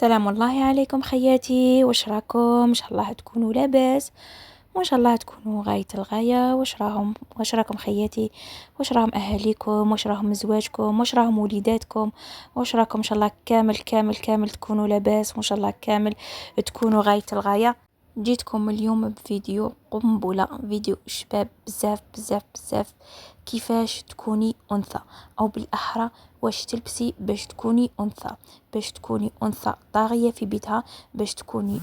سلام الله عليكم خياتي، واش راكم؟ ان شاء الله تكونوا لاباس وان شاء الله تكونوا غاية الغاية. واش راكم خياتي؟ واش راهم اهاليكم؟ واش راهم زواجكم؟ واش راهم وليداتكم؟ واش راكم؟ ان شاء الله كامل كامل كامل تكونوا لاباس، وان شاء الله كامل تكونوا غاية الغاية. جيتكم اليوم بفيديو قنبلة، فيديو شباب بزاف بزاف بزاف. كيفاش تكوني أنثى، أو بالأحرى واش تلبسي باش تكوني أنثى، باش تكوني أنثى طاغية في بيتها، باش تكوني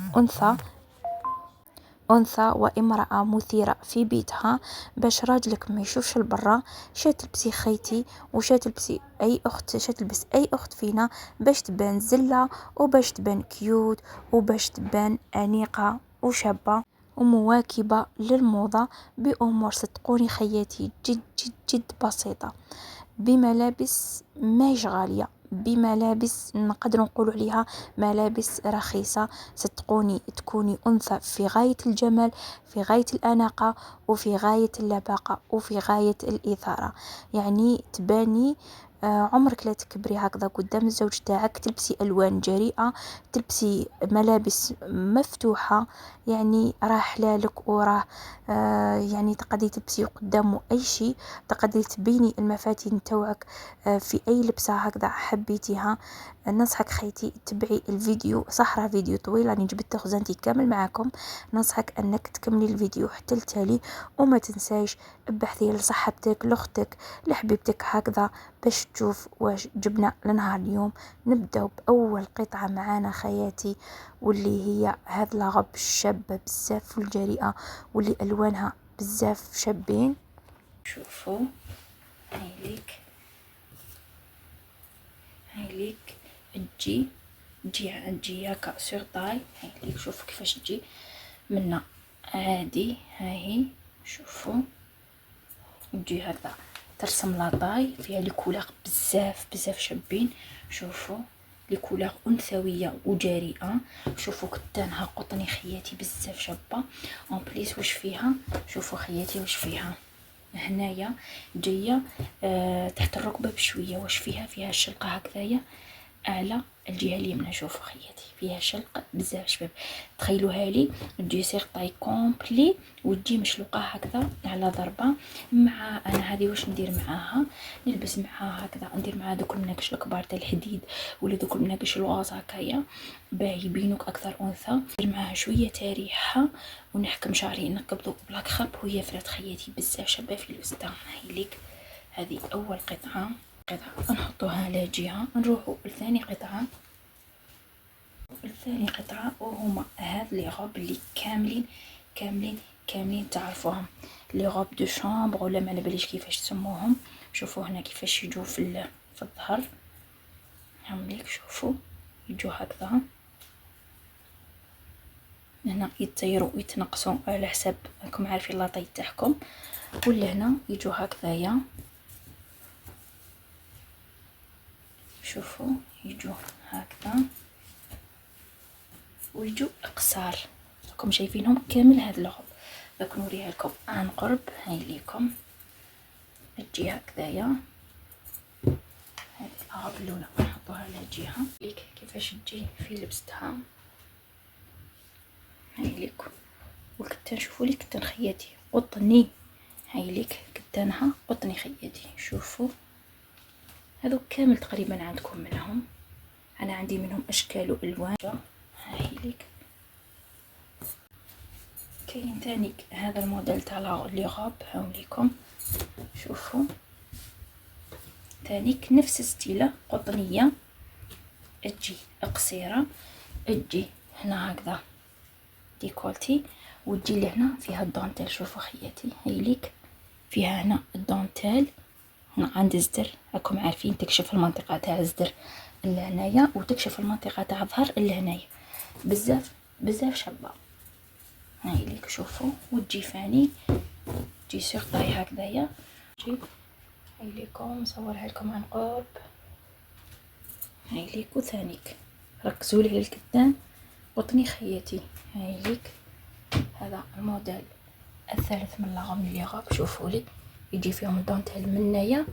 أنثى وامرأة مثيرة في بيتها، باش راجلك ما يشوفش البرا. شا تلبسي خيتي، وشا تلبسي أي أخت، شا تلبس أي أخت فينا باش تبان زلة، وباش تبان كيوت، وباش تبان أنيقة وشابة ومواكبة للموضة بأمور صدقوني خياتي جد جد جد بسيطة، بملابس ماهيش غالية، بملابس نقدر نقول عليها ملابس رخيصة. صدقوني تكوني أنثى في غاية الجمال، في غاية الأناقة، وفي غاية اللباقة، وفي غاية الإثارة. يعني تباني عمرك لا تكبري هكذا قدام الزوج تاعك، تلبسي ألوان جريئة، تلبسي ملابس مفتوحة، يعني راه حلالك وراه يعني تقدري تلبسي قدامه أي شيء، تقدري تبيني المفاتن توعك في أي لبسة هكذا حبيتيها. ننصحك خيتي تبعي الفيديو، صح راه فيديو طويل راني جبت خزانتي كامل معاكم، ننصحك أنك تكملي الفيديو حتى التالي، وما تنساش ابحثي لصاحبتك لأختك لحبيبتك هكذا باش تشوف واش جبنا لنهار اليوم. نبداو بأول قطعة معانا خياتي، واللي هي هذا الغب الشابة بزاف والجريئة، واللي ألوانها بزاف شابين. شوفوا هايليك تجي هكا سور طاي. هايليك شوفوا كيفاش تجي منا عادي. هاهي شوفوا تجي هكا ترسم لاطاي فيها لي كولور بزاف بزاف شابين. شوفوا لي كولور انثويه وجريئه. شوفوا كتانها قطني خياتي بزاف شابه. اون بليس واش فيها، شوفوا خياتي واش فيها هنايا جايه تحت الركبه بشويه. واش فيها الشلقه هكذايا على الجهه اليمنى. شوفوا خياتي فيها شلق بزاف شباب. تخيلوها لي تجي سيغ طاي كومبلي وتجي مشلوقه هكذا على ضربه. مع انا هذه واش ندير معاها، نلبس معاها هكذا، ندير معاها دوك المناقش الكبار تاع الحديد ولا دوك المناقش الواز هكايا باه يبينوك اكثر انثى. ندير معاها شويه تاريحه ونحكم شعري نقبضو بلاك خاب وهي فرات خياتي بزاف شابه في لبستها. هاي ليك هذه اول قطعه نحطوها على جهه. نروحوا لثاني قطعه. وهما هاد لي غوب اللي كاملين كاملين كاملين تعرفوهم، لي غوب دو شامبر ولا ما نبليش كيفاش تسموهم. شوفوا هنا كيفاش يجوا في الظهر. هامليك شوفوا يجوا هكذا هنا يطيروا ويتنقصوا على حساب راكم عارفين لاطاي تاعكم، ولا هنا يجوا هكذايا. شوفوا يجوا هكذا ويجوا قصار، راكم شايفينهم كامل هاد الغوب. راك نوريها لكم عن قرب. هاي ليكم تجي هكذايا. هاد الغوب الاولى نحطوها على جهه ليك كيفاش تجي في لبستها. هاي ليكم والكتان، شوفوا لي كتان خياتي قطني. هاي ليك كتانها قطني خياتي. شوفوا هذو كامل تقريبا عندكم منهم، انا عندي منهم اشكال والوان. هاي ليك كاين تاني هذا الموديل تاع لي غوب. هاو ليكم شوفوا تانيك نفس ستيله قطنيه، تجي قصيره، تجي هنا هكذا ديكولتي، وتجي لهنا فيها الدونتيل. شوفوا خياتي هاي ليك فيها هنا الدونتيل هنا عند الزدر، راكم عارفين تكشف المنطقه تاع الزدر لهنايا وتكشف المنطقه تاع الظهر لهنايا. بزاف بزاف شابه. هاي ليك شوفوا وتجي فاني تجي سيغ طاي هكذايا. هاي ليكم نصورها لكم عن قرب. هاي ليك وثانيك ركزوا لي على الكتان قطني خياتي. هاي ليك هذا الموديل الثالث من لاغوم لي غوب. شوفوا لي يجي فيهم الدونتيل من هنايا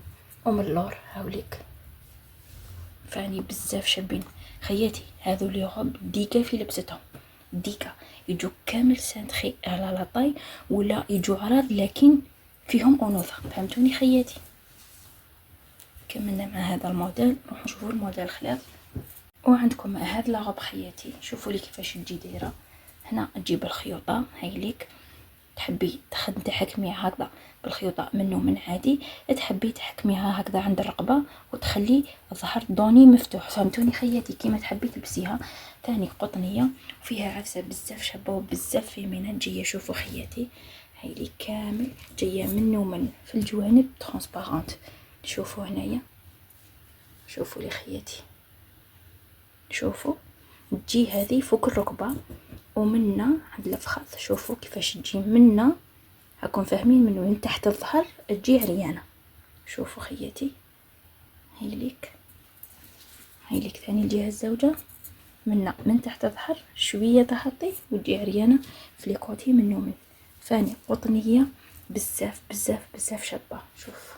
ومن اللور. هاوليك فاني بزاف شابين خياتي. هذو لي غوب ديكا في لبستهم ديكا يجو كامل سانتخي على لاطاي ولا يجو عراض لكن فيهم انوثه، فهمتوني خياتي. كملنا مع هذا الموديل، نروح نشوفوا الموديل خلاف. وعندكم هاد لا غوب خياتي، شوفوا لي كيفاش تجي دايره. هنا تجيب الخيوطه هاي ليك، تحبي تحكميها هكذا بالخيوطه منه من عادي، تحبي تحكميها هكذا عند الرقبه وتخلي الظهر دوني مفتوح، فهمتوني خياتي كيما تحبي تلبسيها. ثاني قطنيه وفيها عفسه بزاف شابه وبزاف فيمينه جايه. شوفوا خياتي هاي لي كامل جايه منه ومن في الجوانب ترانسبارونت. شوفوا هنايا، شوفوا لي خياتي، شوفوا تجي هذه فوق الركبه ومنا عند الفخذ. شوفوا كيفاش تجي منا، راكم فاهمين، من تحت الظهر تجي عريانه. شوفوا خياتي هاي ليك، هاي ليك ثاني الجهه الزوجه منا من تحت الظهر شويه تهطي وتجي عريانه في لي كوتي منه من. ثاني قطنيه بزاف بزاف بزاف شابه. شوف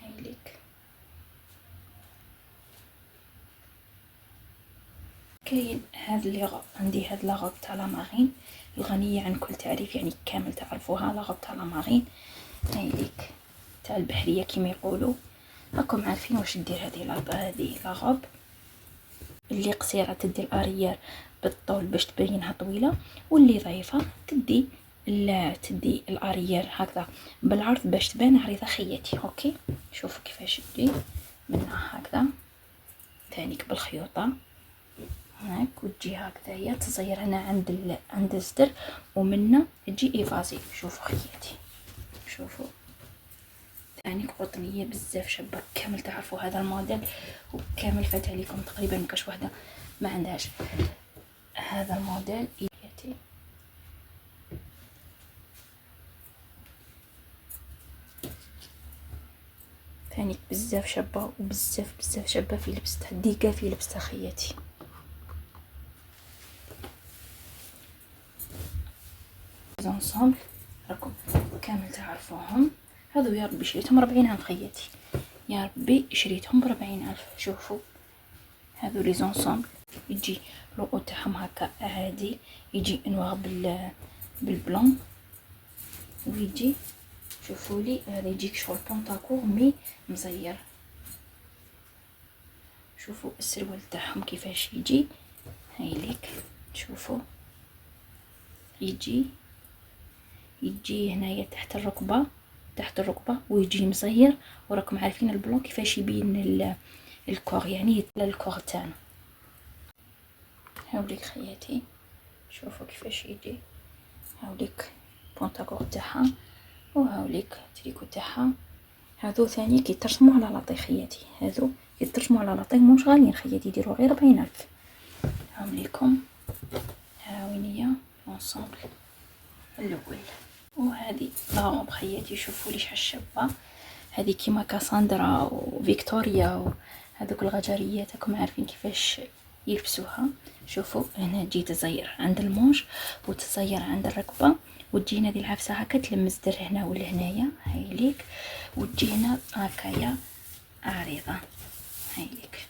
هاي ليك. كاين هاد لي غوب، عندي هاد لا غوب تاع لا مارين الغنيه عن كل تعريف، يعني كامل تعرفوها. لا غوب تاع لا مارين هاي ليك تاع البحريه كيما يقولوا، راكم عارفين واش دير هذه لا غوب اللي قصيره تدي الاريير بالطول باش تبينها طويله، واللي ضعيفه تدي الاريير هكذا بالعرض باش تبان عريضه خياتي. اوكي شوفوا كيفاش تجي منها هكذا ثانيك بالخيوطه هاك، وتجي هكذايا تصير هنا عند الصدر ومنا تجي ايفازي. شوفوا خياتي، شوفوا ثاني قطنيه بزاف شابه، كامل تعرفوا هذا الموديل وكامل فات عليكم تقريبا، مكاش وحده ما عندهاش هذا الموديل. خياتي ثاني بزاف شابه وبزاف بزاف شابه في لبستها، ديكا في لبستها خياتي. زونسومبل راكم كامل تعرفوهم، هذو يا ربي شريتهم 40,000 خياتي، يا ربي شريتهم ب40,000. شوفوا هذو لي زونسومبل يجي لوغو تاعهم هكا عادي، يجي انواغ بالبلون ويجي شوفوا لي هذا يجيك شغل بونطاكور مي مزير. شوفوا السروال تاعهم كيفاش يجي هاي ليك، شوفوا يجي هنايا تحت الركبه ويجي مزير، وراكم عارفين البلون كيفاش يبين الكور، يعني يطلع الكور تاعنا. هاوليك خياتي شوفوا كيفاش يجي، هاوليك بونطاكور تاعها وهاوليك تريكو تاعها. هذو ثاني كيترسموا على لاطي خياتي، هذو يترسموا على لاطي موش غاليين خياتي، يديروا غير 40,000. هاوليكم هاوينيه اونصومبل الاول. وهذه لاغوب خياتي، شوفوا لي شحال شابه هذه، كيما كاساندرا وفيكتوريا وهذوك الغجريات راكم عارفين كيفاش يلبسوها. شوفوا هنا تجي تزير عند المونج وتزير عند الركبه، وتجي هنا دي العفسه هكا تلمس در هنا ولا هنايا هاي ليك، وتجي هنا هكايا عريضه هاي ليك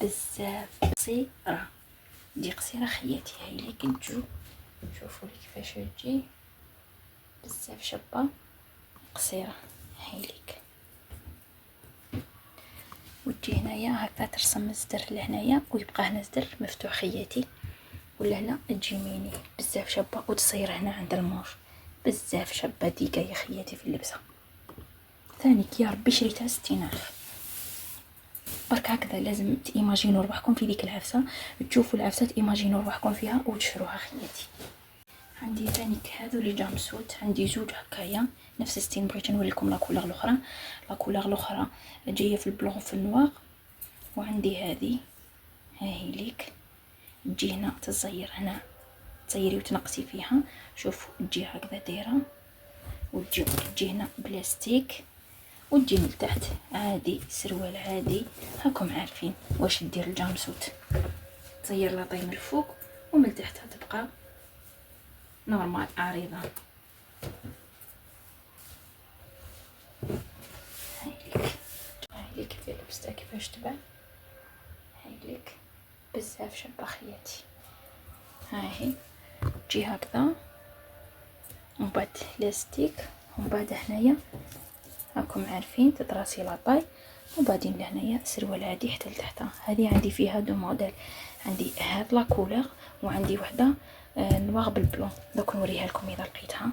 بزاف قصيره، دي قصيره خياتي هاي ليك تجو. شوفوا لي كيفاش تجي بزاف شابه قصيره هاي ليك، وتجي هنايا هكذا ترسم الصدر لهنايا ويبقى هنا الصدر مفتوح خياتي، ولا هنا تجي ميني بزاف شابه وتصير هنا عند الموش بزاف شابه ديكا يا خياتي في اللبسه. ثانيك يا ربي شريتها 60,000 برك هكذا. لازم تيماجينوا روحكم في ديك العفسه، تشوفوا العفسه تيماجينوا روحكم فيها وتشروها خياتي. عندي ثانيك هذو لي جامسوت، عندي زوج هكايا نفس ستين. بغيت نوريكم لا كولور الاخرى، لا كولور الاخرى جايه في البلون في النوار. وعندي هذه هاهي ليك تجي هنا تزير هنا تزيري وتنقصي فيها. شوف تجي هكذا دايره وتجي هنا بلاستيك، وتجي من تحت عادي سروال عادي. هاكم عارفين واش دير الجامسوت، تزير لاطي من الفوق ومن تحت تبقى نورمال عريضه. هاي ليك كيف لبستها كيفاش تبان. هاوليك بزاف شابه خياتي. هاهي تجي هكذا ومن بعد لاستيك، ومن بعد هنايا راكم عارفين تطراسي لاطاي، وبعدين لهنايا سروال عادي حتى لتحتها. هذه عندي فيها دو موديل، عندي هاد لا كولور وعندي وحده نواغ بالبلون. دوك نوريها لكم اذا لقيتها.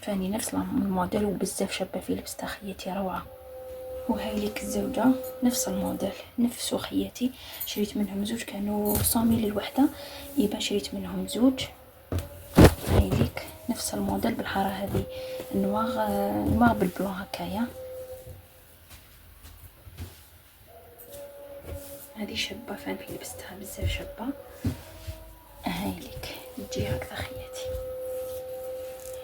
فاني نفس الموديل وبزاف شابه في لبستها خياتي روعه. وهاي ليك الزوجه نفس الموديل نفسو خياتي، شريت منهم زوج كانوا 100 للوحده، يبا شريت منهم زوج. هاي ليك نفس الموديل بالحاره هذه نواغ بالبلون هكايا. هذه شابه فاني لبستها بزاف شابه. هاي ليك تجي هكذا خياتي،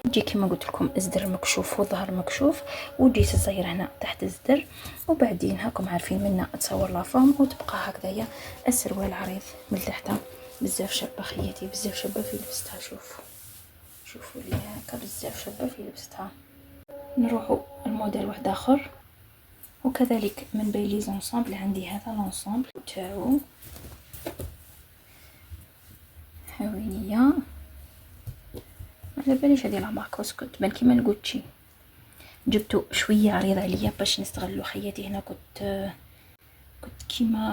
تجي كما قلت لكم الزدر مكشوف وظهر مكشوف، وجيت الزير هنا تحت الزدر، وبعدين هاكم عارفين منا تصور لافورم وتبقى هكذايا السروال عريض من تحت. بزاف شابه خياتي بزاف شابه في لبستها. شوفوا لي هكا بزاف شابه في لبستها. نروحوا الموديل واحد اخر وكذلك من بين لي زونسامبل. عندي هذا لونسامبل تاعو هاوينيه، ما باليش هذه لا مارك اسكت تبان كيما الغوتشي. جبته شويه عريض عليا باش نستغلو خياتي. هنا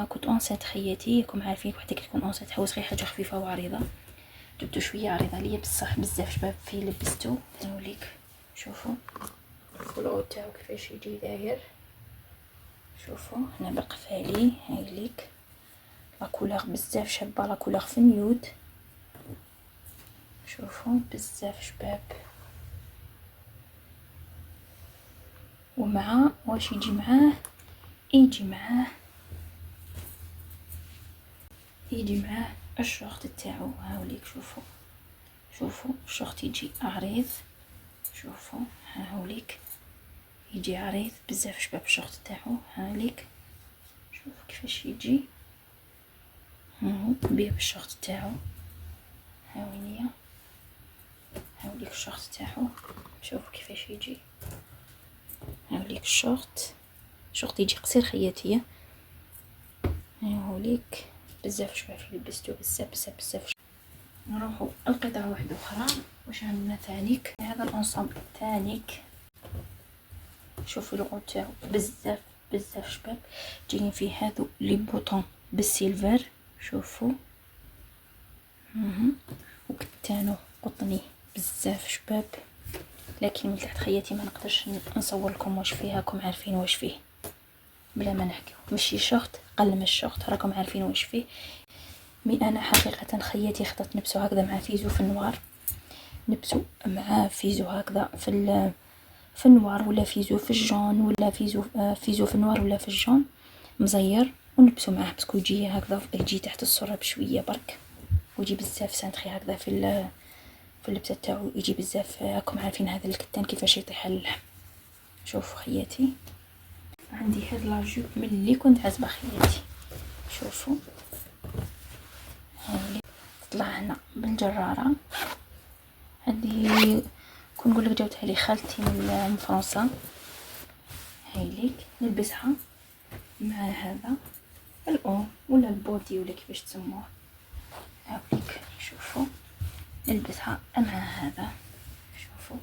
كنت اونسيت خياتي، راكم عارفين وحده كتكون اونسيت حوس غير حاجه خفيفه وعريضه. جبته شويه عريض عليا بصح بزاف شباب في لبستو. نوريك شوفوا الكولور تاعو كيفاش يجي داير. شوفوا هنا بالقفالي هاي ليك لا كولور بزاف شابه، لا كولور في نيود. شوفوا بزاف شباب. ومع واش يجي معاه، يجي معاه الشورت تاعو. هاوليك شوفوا الشورت يجي عريض. شوفوا هاوليك يجي عريض بزاف شباب الشورت تاعو. هاوليك شوفوا كيفاش يجي بيه بالشورت تاعو. هاوينيه هاوليك الشورت تاعو. شوفوا كيفاش يجي. هاوليك الشورت يجي قصير خياتيه. هاوليك بزاف شباب لبستو بزاف. نروحوا القطعه واحده اخرى. واش عندنا تانيك؟ هذا الانصامبل تانيك. شوفوا لو تاعو بزاف شباب. جايين فيه هذو لي بوطون بالسيلفر. شوفوا وكتانو قطني بزاف شباب. لكن من تحت خياتي ما نقدرش نصور لكم واش فيه، راكم عارفين واش فيه بلا ما نحكيو. ماشي شورت قل من الشورت، راكم عارفين واش فيه. مي انا حقيقه خياتي خطات نبسو هكذا مع فيزو في النوار، نبسو مع فيزو هكذا في النوار، ولا فيزو في الجون، ولا فيزو في النوار ولا في الجون مزير، ونلبسو معاه باسكو يجي هكذا يجي تحت الصوره بشويه برك، ويجي بزاف سانتري هكذا في اللبسه تاعو. يجي بزاف راكم عارفين هذا الكتان كيفاش يطيح على اللحم. شوفوا خياتي عندي هاد لا جوب من اللي كنت عازبه خياتي. شوفوا هاولي طلع هنا بالجراره. هذه كون نقول لك جاوتها لي خالتي من فرنسا. هاي ليك نلبسها مع هذا الاو ولا البودي ولا كيفاش تسموه. هاوليك شوفوا نلبسها مع هذا. شوفوا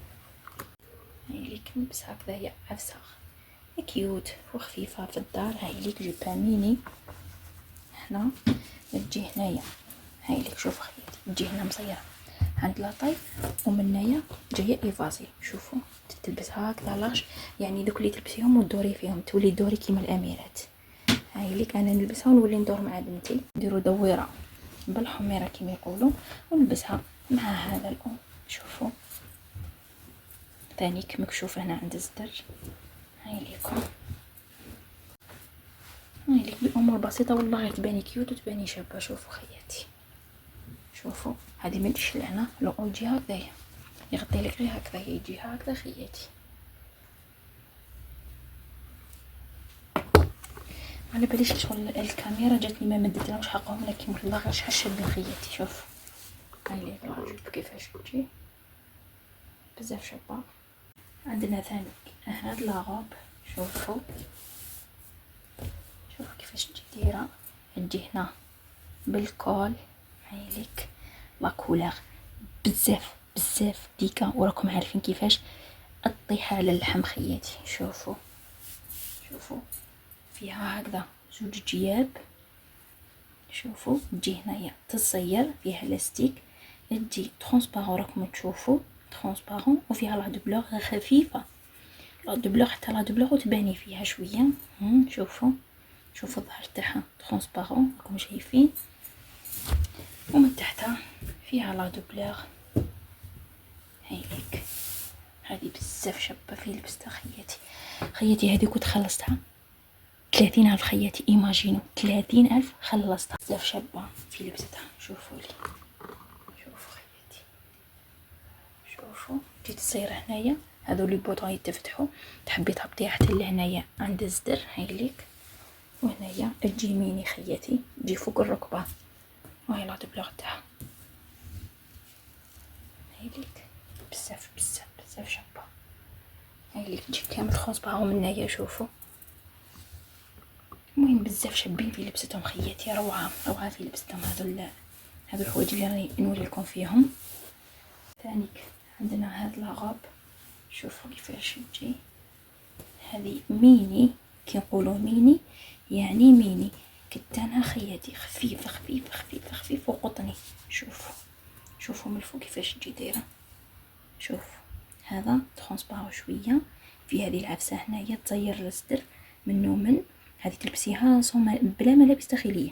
هاي ليك نلبسها هكذايا عفسه كيوت وخفيفه في الدار. هاي ليك جيبها ميني. هنا تجي هنايا هاي ليك شوف خياتي تجي هنا مصيره عند لاطاي، ومن هنايا جايه ايفازي. شوفوا تلبس هكذا لاش، يعني دوك اللي تلبسيهم وتدوري فيهم تولي دوري كيما الاميرات. هاي ليك انا نلبسها ونولي ندور مع بنتي، نديروا دويره بالحميره كيما يقولوا، ونلبسها مع هذا الام. شوفوا ثانيك مكشوفه هنا عند الزدر. هاي ليكم هاي ليك بامور بسيطه والله غير تباني كيوت وتباني شابه. شوفوا خياتي شوفوا هذه ما تجيش لهنا لو يجي هكذايا يغطي لك غير هكذا، يجي هكذا خياتي. على باليش شغل الكاميرا جاتني ما مدتلهمش حقهم، لكن والله غير شحال شابين خياتي. شوف هاي لي لاجوب كيفاش تجي بزاف شابه. عندنا ثاني هاد لاغوب. شوفوا كيفاش تجي دايره تجي هنا بالكول هايليك لا كولور بزاف بزاف ديكا، وراكم عارفين كيفاش الطيحه على اللحم خياتي. شوفوا شوفوا فيها هكذا زوج جياب. شوفوا تجي هنايا تصير فيها لاستيك، تجي ترونسبارون راكم تشوفوا ترونسبارون، وفيها لا دوبلور خفيفه، لا دوبلور حتى لا دوبلور تباني فيها شويه. شوفوا شوفوا الظهر تاعها ترونسبارون راكم شايفين، ومن تحتها فيها لا دوبلور هايليك. هذه بزاف شابه في لبستها خياتي. خياتي هذه كنت خلصتها 30,000 خياتي، ايماجينو 30,000 خلصتها. بزاف شابه في لبستها. شوفوا لي شوفوا خياتي شوفوا كي تصير هنايا هذو لي بوطون يتفتحوا، تحبي تهبطيها حتى لهنايا عند الزدر هايليك، وهنايا تجي ميني خياتي تجي فوق الركبه، وهي لا دوبلور تاعها هايليك بزاف بزاف بزاف شابه هايليك تجي كامل ترونسبارون من هنايا. شوفوا المهم بزاف شابين في لبستهم خياتي، روعه روعه في لبستهم. هذو الحوايج اللي راني نوري لكم فيهم. ثانيك عندنا هاد لاغوب، شوفوا كيفاش تجي. هذه ميني، كي نقولوا ميني يعني ميني كتانها خياتي، خفيفه خفيفه خفيفه خفيف وقطني. شوفوا شوفوا من الفوق كيفاش تجي دايره. شوف هذا ترونسبارون شويه، في هذه العفسه هنايا تطير الصدر منو من هذه تلبسيها بلا ملابس داخليه،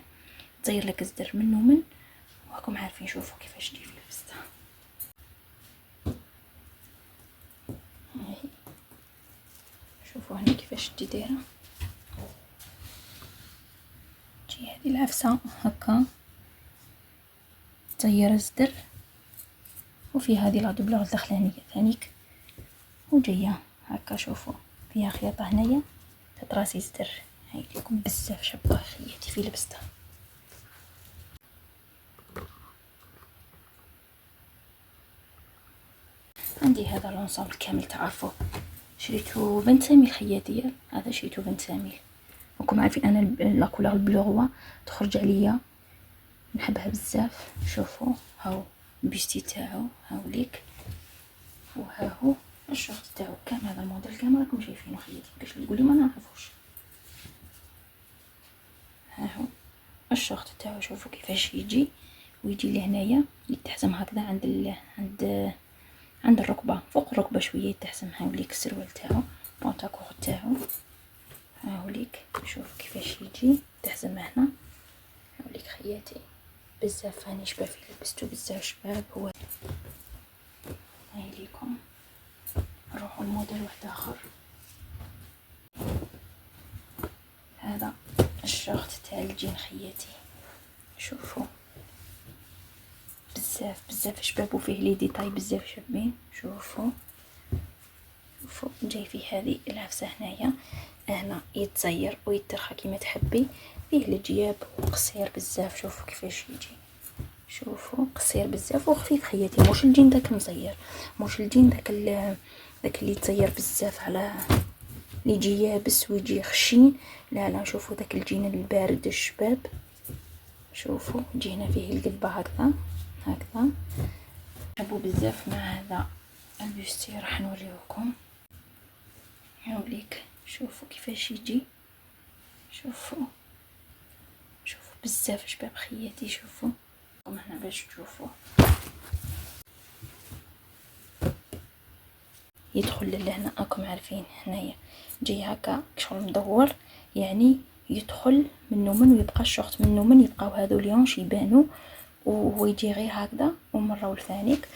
تطير لك الصدر منو من، وراكم عارفين. شوفوا كيفاش تجي في لبستها. شوفوا هنا كيفاش تجي دايره. تجي هذه العفسه هكا تطير الصدر، وفي هذه لا دوبلور الداخلانيه ثانيك وجايه هكا. شوفوا فيها خياطه هنايا تطراسي صدر هايليكم بزاف شابه خياتي في لبستها. عندي هذا لونسامبل كامل تعرفوا شريته 25000 خياتي، هذا شريته 25000. راكم عارفين انا لا كولور البلو هو تخرج عليا نحبها بزاف. شوفوا هاو البيستي تاعو هاوليك، وها هو الشورت تاعو كامل. هذا الموديل كامل راكم شايفينه خياتي، كاش اللي يقولي ما نعرفوش. ها هو الشورت تاعو، شوفوا كيفاش يجي، ويجي لهنايا يتحزم هكذا عند الركبه، فوق الركبه شويه يتحزم. هاوليك السروال تاعو بونطاكور تاعو هاوليك. شوفوا كيفاش يجي تحزم هنا هاوليك خياتي بزاف. هاني شباب في لبستو بزاف شباب. هو هايليكم نروحوا لموديل واحد اخر. هذا الشورت تاع الجين خياتي، شوفوا بزاف بزاف شباب، وفيه لي ديتاي بزاف شابين. شوفوا شوفوا جاي فيه هذه العفسه هنايا، هنا يتزير ويترخى كيما تحبي. فيه الجياب قصير بزاف. شوفوا كيفاش يجي. شوفوا قصير بزاف وخفيف خياتي، موش الجين داك مزير، موش الجين داك اللي تزير بزاف على اللي يجي يابس ويجي خشين. لا لا، شوفوا داك الجين البارد الشباب. شوفوا جينا فيه القلبه هكذا هكذا. حبوا بزاف مع هذا البوستي راح نوريوكم. هاوليك شوفوا كيفاش يجي. شوفوا شوفوا بزاف شباب خياتي. شوفوا هنا باش تشوفوا يدخل لهنا. راكم عارفين هنايا جاي هكا شغل مدور، يعني يدخل منو من ويبقى الشورت منو من، يبقاو هذو اليونش يبانو، وهو يجي غير هكذا ومرول ثانيك،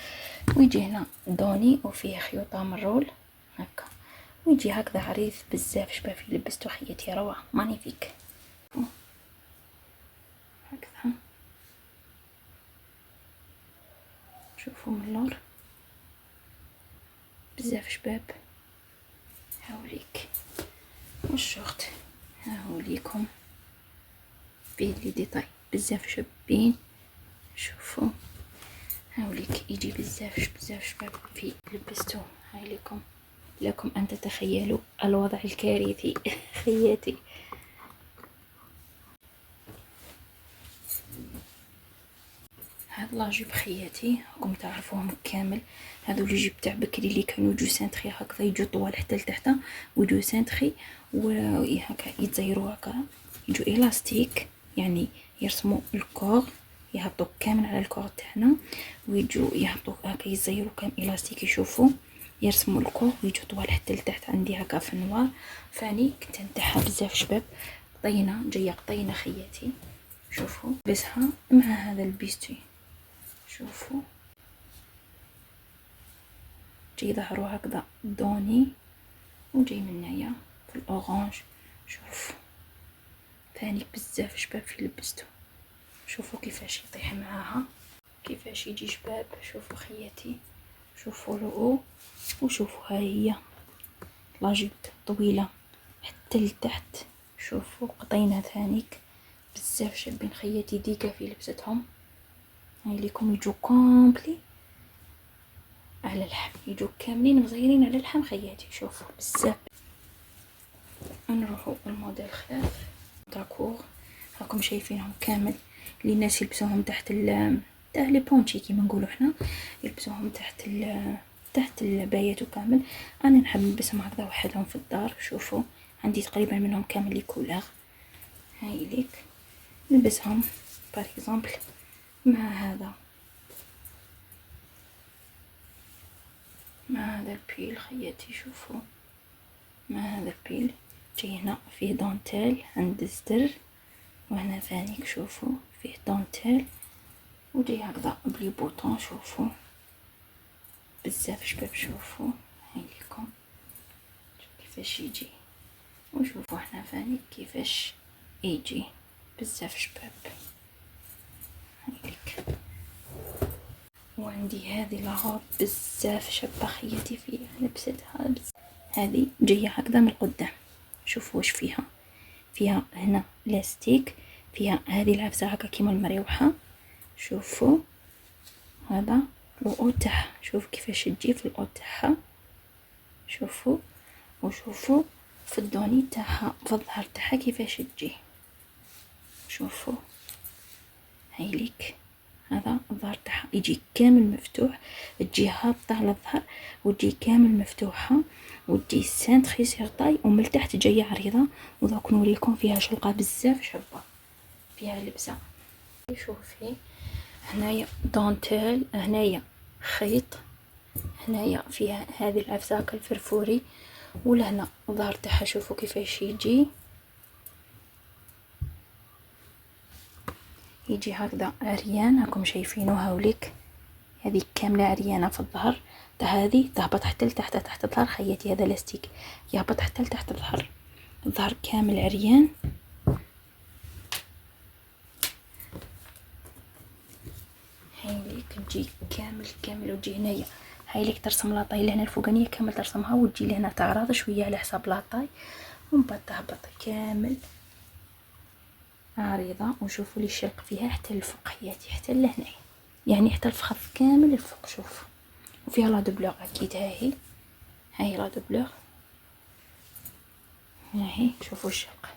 ويجي هنا دوني وفيه خيوطه مرول هكا، ويجي هكذا عريض بزاف شباب. لبستو خياتي روعه مانيفيك هكذا. شوفوا من اللور بزاف شباب. هاوليك والشورت هاوليكم فيه لي ديتاي بزاف شابين. شوفوا هاوليك يجي بزاف بزاف شباب في لبستو. هاوليكم لكم ان تتخيلوا الوضع الكارثي خياتي. هاد لاجيب خياتي راكم تعرفوهم كامل. هادو لي جيب تاع بكري اللي كانوا يجو سانتري هكذا، يجو طوال حتى لتحت ويجو سانتري هكا يتزيروا هكا، يجو الاستيك يعني يرسموا الكور، يهبطوا كامل على الكور تاعنا ويجو يهبطوا هكا يزيروا كام الاستيك، يشوفوا يرسموا الكور ويجو طوال حتى لتحت. عندي هكا في النوار فاني كنت نتاعها بزاف شباب. قطينه جايه قطينه خياتي، شوفوا لبسها مع هذا البيستي، شوفوا جاي ظهروا هكذا دوني وجاي من هنايا في الاورانج. شوف ثاني بزاف شباب في لبستو، شوفوا كيفاش يطيح معاها، كيفاش يجي شباب. شوفوا خياتي، شوفوا لو وشوفوا ها هي لاجيب طويله حتى لتحت. شوفوا قطينا ثانيك بزاف شابين خياتي، ديكا في لبستهم. هاي ليكم يجو كومبلي على اللحم، يجو كاملين مزيرين على اللحم خياتي. شوفوا بزاف. نروحوا الموديل خلاف داكور، راكم شايفينهم كامل. اللي الناس يلبسوهم تحت تاع لي بونتشي كيما نقولوا حنا، يلبسوهم تحت البايات كامل. انا نحب نلبسهم هكذا وحدهم في الدار. شوفوا عندي تقريبا منهم كامل لي كولور. هاي ليك نلبسهم بار اكزومبل مع هذا البيل خياتي. شوفوا مع هذا البيل جاي هنا فيه دانتيل عند الزر، وهنا ثانيك شوفوا فيه دانتيل وجاي هكذا بلي بوطون. شوفوا بزاف شباب. شوفوا هاي لكم كيفاش يجي، وشوفوا هنا ثاني كيفاش يجي بزاف شباب. هاي لك. وعندي هذه لاغوب بزاف شابه خياتي فيها، لبستها هذه جايه هكذا من القدام. شوفوا واش فيها هنا لاستيك، فيها هذه العفسه هكا كيما المريوحه. شوفوا هذا الاو تاعها، شوفوا كيفاش تجي في الاو تاعها. شوفوا وشوفوا في الدوني تاعها في الظهر تاعها كيفاش تجي. شوفوا هاي ليك، هذا الظهر تاعها يجي كامل مفتوح، تجي هابطه على الظهر وتجي كامل مفتوحه وتجي سانتري سير طاي، ومن تحت جايه عريضه. ودوك نوريكم فيها شلقه بزاف شابه، فيها لبسه. شوفي هنايا دانتيل، هنايا خيط، هنايا فيها هذه العفسه هكا الفرفوري، ولهنا الظهر تاعها شوفوا كيفاش يجي هكذا عريان. راكم شايفينه هاوليك، هذه كامله عريانه في الظهر تاع هذه تهبط حتى لتحت تحت الظهر خياتي. هذا لاستيك يهبط حتى لتحت الظهر كامل عريان. هاي ليك تجي كامل وتجي هنايا. هاي ليك ترسم لاطاي لهنا الفوقانيه كامل ترسمها، وتجي لهنا تعرض شويه على حساب لاطاي، ومن بعد تهبط كامل عريضه. وشوفوا لي الشلق فيها حتى الفوق خياتي، حتى لهنايا يعني حتى الفخذ كامل الفوق. شوفوا وفيها لا دوبلور اكيد. هاي لا دوبلور هاي. شوفوا الشلق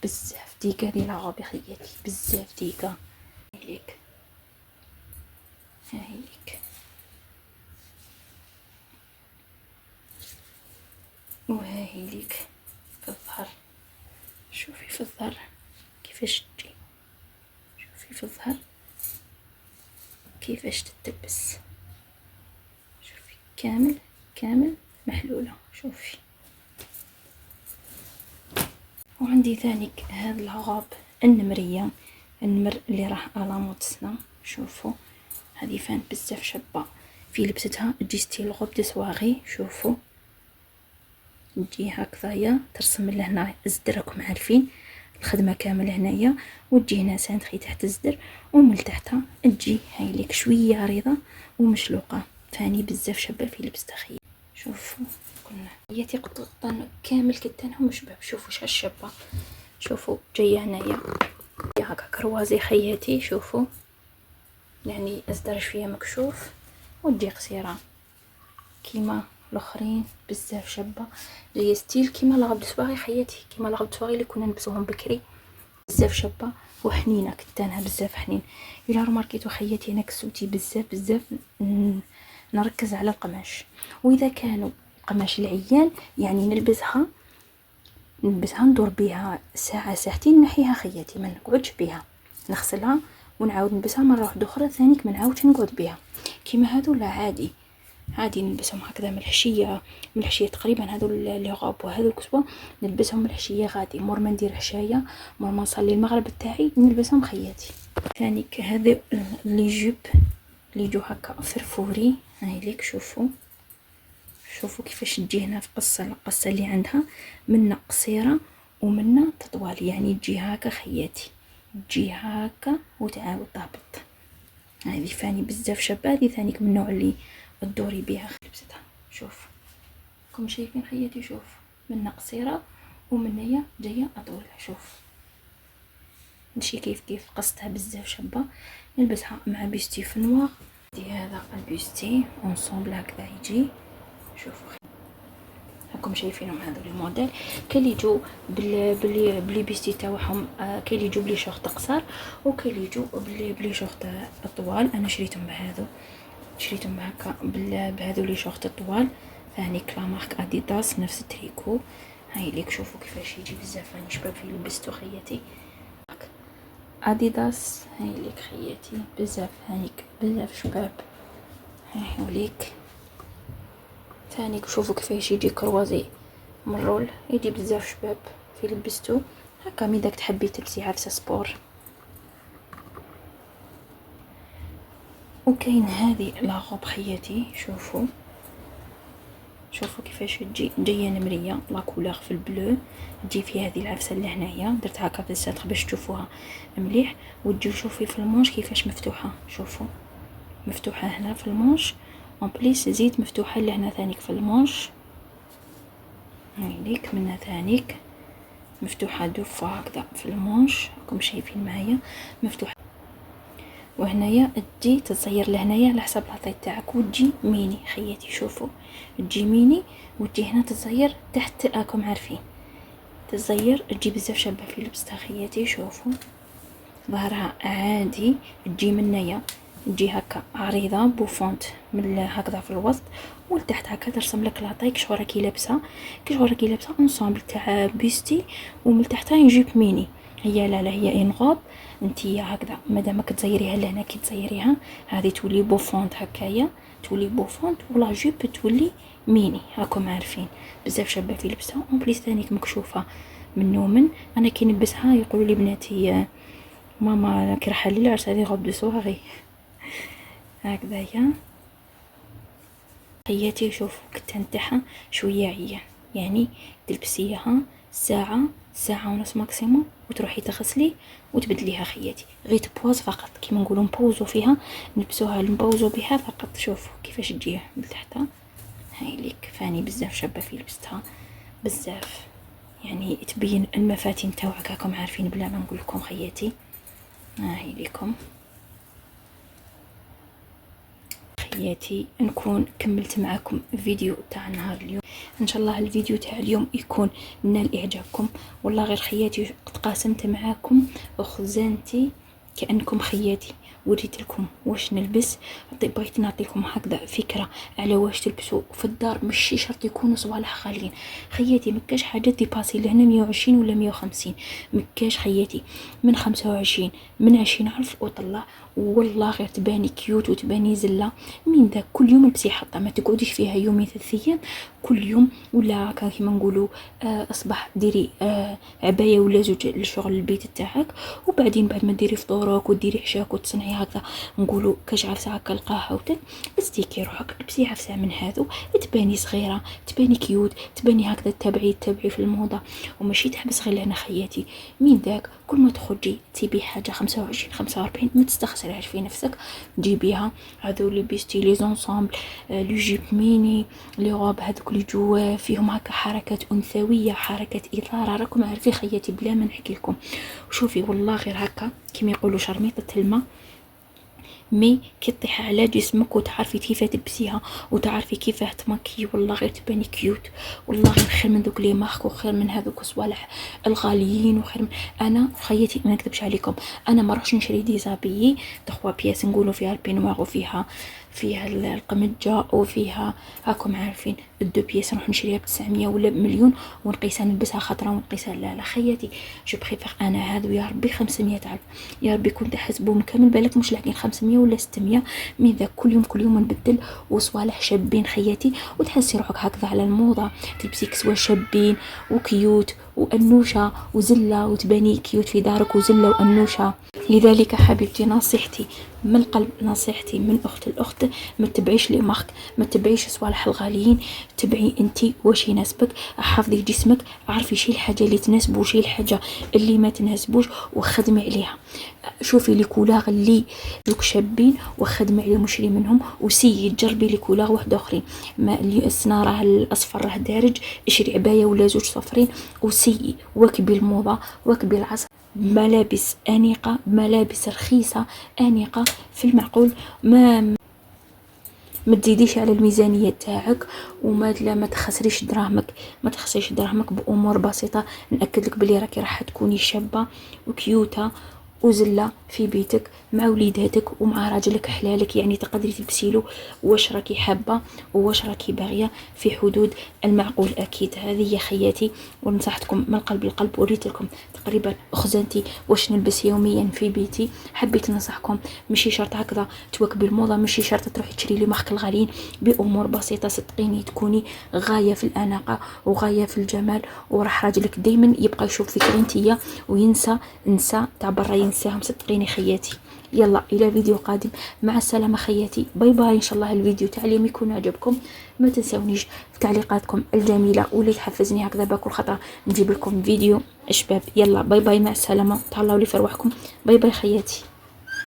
بزاف ديكا دي لاغوبي خياتي، بزاف ديكا. هايليك هايليك وهايليك في الظهر. شوفي في الظهر كيفاش تجي، شوفي في الظهر كيفاش تتلبس. شوفي كامل محلولة. شوفي وعندي ثانيك هاد العغاب النمرية، النمر اللي راح على موتسنا. شوفوا هذه فان بزاف شابة في لبستها، تجي ستيل غوب دو سواغي. شوفوا تجي هكذايا ترسم لهنا الزدر، راكم عارفين الخدمه كامل هنايا، وتجي هنا سانتري تحت الزدر، ومن تحتها تجي هاي ليك شويه عريضه ومشلوقه. ثاني بزاف شابه في لبستها خير. شوفوا قلنا ياتي قطن كامل كتانهم شباب. شوفوا شحال شابه. شوفوا جايه هنايا هكا كروازي خياتي. شوفوا يعني الزدر شويه مكشوف، وتجي قصيره كيما الاخرين بزاف شابه. جايه ستيل كيما لاغوب دو سواغي خياتي، كيما لاغوب دو سواغي اللي كنا نلبسوهم بكري. بزاف شابه وحنينه، كتانها بزاف حنين. الا رماركيتو خياتي انا كسوتي بزاف بزاف نركز على القماش. واذا كانوا قماش العيان يعني نلبسها ندور بها ساعه ساعتين نحيها خياتي، ما نقعدش بها، نغسلها ونعاود نلبسها مره واحده اخرى ثانيك ما نعاودش نقعد بها. كيما هادو لا عادي نلبسهم هكذا من الحشيه تقريبا. هادو لي غوب وهادو الكسوه نلبسهم من الحشيه غادي، مور ما ندير حشايه، مور ما نصلي المغرب تاعي نلبسهم خياتي. ثانيك هذا لي جوب لي جو هكا فرفوري. هاي ليك شوفوا كيفاش تجي هنا في القصه اللي عندها منا قصيره ومنا تطوال، يعني تجي هكا خياتي، تجي هكا وتعاود تهبط. هذه فاني بزاف شابه، هذه ثانيك من النوع اللي تدوري بها لبستها. شوف كم شايفين خياتي، شوف منا قصيره ومنيا جايه اطول. شوف نمشي كيف قصتها بزاف شابه. نلبسها مع بيستي في نوار. دي هذا البيستي اونصومبل هكذا يجي. شوفوا راكم شايفينهم هذو لي موديل. كاين اللي يجوا بلي بيستي تاعهم، كاين اللي يجوا بلي شورت قصار، وكاين اللي يجوا بلي شورت طوال. انا شريتهم بهذو، شريتهم هكا بهذو لي شورت طوال. ثاني لا مارك اديداس نفس التريكو. هاي ليك شوفوا كيفاش يجي بزاف راني شباب في لبستو خياتي اديداس. هاي ليك خياتي بزاف، هانيك بزاف شباب. هاي وليك ثانيك شوفوا كيفاش يجي كروازي مرول، يجي بزاف شباب في لبستو هكا. مي داك تحبي تلبسي عفسه سبور. وكاين هذه لاغوب خياتي، شوفوا كيفاش تجي جايه نمريه لا كولور في البلو، تجي في هذه العفسه اللي هنايا درت هكا في السطر باش تشوفوها مليح. وتجي شوفي في المونش كيفاش مفتوحه، شوفوا مفتوحه هنا في المونش، اون بليس زيد مفتوحه لهنا ثانيك في المونش. هاي ليك منها ثانيك مفتوحه دو فوا هكذا في المونش، راكم شايفين معايا مفتوحه. وهنايا تجي تصير لهنايا على حسب العطيت تاعك، وتجي ميني خياتي. شوفوا تجي ميني وتجي هنا تصير تحت، راكم عارفين تصير تجي بزاف شابه في لبستها خياتي. شوفوا ظهرها عادي، تجي منايا تجي هكا عريضه بوفونت من هكذا في الوسط، ولتحت هكا ترسم لك لاطاي كش راكي لابسه انصامبل تاع بيستي، ومن تحتها يجيب ميني. هي لا هي انغوب انتي هكذا مادامك تزيريها لهنا كي تزيريها هذه تولي بوفونت هكايا، تولي بوفونت ولا جيب تولي ميني. هاكم عارفين بزاف شابه في لبسها. اون بليس ثانيك مكشوفه من انا كي نلبسها يقولوا لي بناتي ماما كي راح للعرس هذه غوب دو سواري هكذايا خياتي. شوف كتان تاعها شويه عيان، يعني تلبسيها ساعه ونص ماكسيموم وتروحي تغسلي وتبدليها خياتي. غير تبوز فقط كيما نقولوا نبوزو فيها، نبوزو بها فقط. شوفوا كيفاش تجي من تحتها. هاي ليك فاني بزاف شابه في لبستها بزاف، يعني تبين المفاتن تاعك راكم عارفين بلا ما نقول لكم خياتي. هاي ليكم خياتي، نكون كملت معكم فيديو تاع نهار اليوم. ان شاء الله الفيديو تاع اليوم يكون نال اعجابكم. والله غير خياتي تقاسمت معاكم وخزانتي كأنكم خياتي، وريت لكم واش نلبس. بغيت نعطيكم هكذا فكره على واش تلبسوا في الدار، ماشي شرط يكونوا صوالح غاليين خياتي. مكاش حاجه ديباسي لهنا 120 ولا 150، مكاش خياتي من 25 من 20 الف وطلع. والله غير تباني كيوت وتباني زله من ذاك. كل يوم لبسي حطه، ما تقعديش فيها يومين 3 ايام، كل يوم ولا هكا كيما نقولوا اصبح ديري عبايه ولا زوج لشغل البيت تاعك، وبعدين بعد ما ديري فطورك وديري عشاك وتصنعي هكذا نقولوا كاش عفسه هكا القاحه وتك بس ديكي روحك لبسي عفسه من هذو تباني صغيره تباني كيوت تباني هكذا تتابعي في الموضه، وماشي تحبس غير لهنا خياتي. من ذاك كل ما تخرجي تبي حاجه 25 45 ما تستخسريش في نفسك تجيبيها. هذو لي بيستي لي زونسامبل لي جيب ميني لي غوب هذوك اللي جوا فيهم هكا حركات انثويه حركات اثاره، راكم عارفين خياتي بلا ما نحكي لكم. وشوفي والله غير هكا كيما يقولوا شرميطه الماء مي كي تطيح على جسمك وتعرفي كيف تلبسيها وتعرفي كيف تماكي، والله غير تباني كيوت، والله غير خير من دوك لي مارك وخير من هذوك الصوالح الغاليين وخير من. انا خيتي ما نكذبش عليكم، انا ما نروحش نشري ديزابيي دو بياس نقولوا فيها البينوار وفيها القمجه وفيها هاكم عارفين الدو بياس، نروح نشريها ب900 ولا بمليون ونقيسها نلبسها خطره ونقيسها. لا خياتي جو بريفير انا هذو يا ربي 500 الف، يا ربي كنت احسبهم كامل بالك مش لاقين 500 ولا 600 من ذا كل يوم نبدل وصوالح شابين خياتي، وتحسي روحك هكذا على الموضه، تلبسي كسوه شابين وكيوت وانوشه وزله وتباني كيوت في دارك وزله وانوشه. لذلك حبيبتي نصيحتي من القلب، نصيحتي من اخت الاخت، ما تبعيش لي مارك، ما تبعيش صوالح الغاليين، تبعي انتي واش يناسبك، حافظي جسمك، عرفي شي الحاجه اللي تناسبه وشي الحاجه اللي ما تناسبوش وخدمي عليها. شوفي لي كولاغ اللي دوك شابين وخدمي عليهم وشري منهم، وسيي تجربي لي كولاغ واحد اخرين. ما اللي السنه راه الاصفر راه دارج، اشري عبايه ولا زوج صفرين وسيي، واكبي الموضه واكبي العصر، ملابس انيقه، ملابس رخيصه انيقه في المعقول، ما تزيديش على الميزانيه تاعك، ما تخسريش دراهمك، ما تخسريش دراهمك بامور بسيطه. ناكد لك بلي راكي راح تكوني شابه وكيوته وزله في بيتك مع وليداتك ومع راجلك حلالك، يعني تقدري تلبسيلو واش راكي حابه وواش راكي باغيه في حدود المعقول اكيد. هذه هي خياتي ونصحتكم من القلب للقلب، وريت لكم تقريبا خزنتي واش نلبس يوميا في بيتي. حبيت ننصحكم، ماشي شرط هكذا تواكبي الموضه، ماشي شرط تروحي تشري لي مارك الغاليين، بامور بسيطه صدقيني تكوني غايه في الاناقه وغايه في الجمال، وراح راجلك دائما يبقى يشوف فيك انتيا وينسى تاع برا ينساهم صدقيني خياتي. يلا الى فيديو قادم، مع السلامه خياتي، باي باي. ان شاء الله الفيديو تاع اليوم يكون عجبكم، ما تنسونيش في تعليقاتكم الجميله واللي تحفزني هكذا باكل خطره نجيب لكم فيديو شباب. يلا باي باي مع السلامه، تهلاو لي في رواحكم، باي باي خياتي.